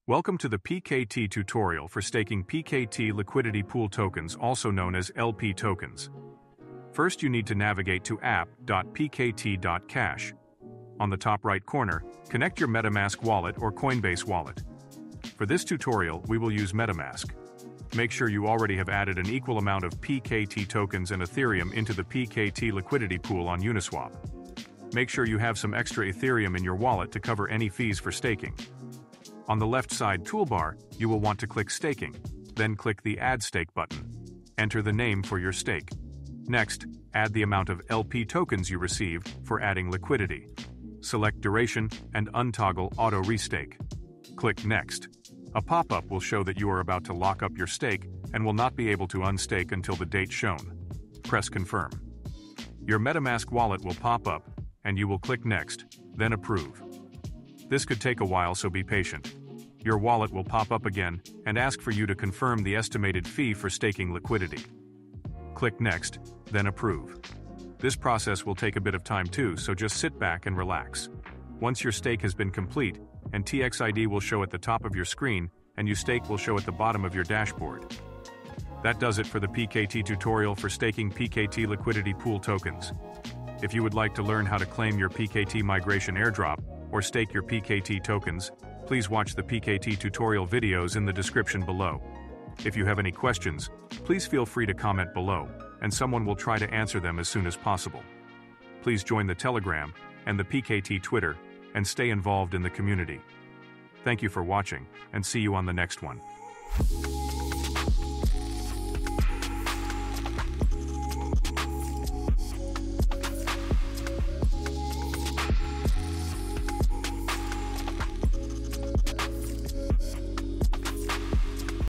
Welcome to the PKT tutorial for staking PKT Liquidity Pool Tokens, also known as LP tokens. First, you need to navigate to app.pkt.cash. On the top right corner, connect your MetaMask wallet or Coinbase wallet. For this tutorial, we will use MetaMask. Make sure you already have added an equal amount of PKT tokens and Ethereum into the PKT Liquidity Pool on Uniswap. Make sure you have some extra Ethereum in your wallet to cover any fees for staking. On the left side toolbar, you will want to click Staking, then click the Add Stake button. Enter the name for your stake. Next, add the amount of LP tokens you received for adding liquidity. Select Duration and untoggle Auto Restake. Click Next. A pop-up will show that you are about to lock up your stake and will not be able to unstake until the date shown. Press Confirm. Your MetaMask wallet will pop up, and you will click Next, then Approve. This could take a while, so be patient. Your wallet will pop up again and ask for you to confirm the estimated fee for staking liquidity. Click Next, then Approve. This process will take a bit of time too, so just sit back and relax. Once your stake has been complete, and TXID will show at the top of your screen, and your stake will show at the bottom of your dashboard. That does it for the PKT tutorial for staking PKT Liquidity Pool Tokens. If you would like to learn how to claim your PKT migration airdrop, or stake your PKT tokens, please watch the PKT tutorial videos in the description below. If you have any questions, please feel free to comment below, and someone will try to answer them as soon as possible. Please join the Telegram and the PKT Twitter and stay involved in the community. Thank you for watching, and see you on the next one.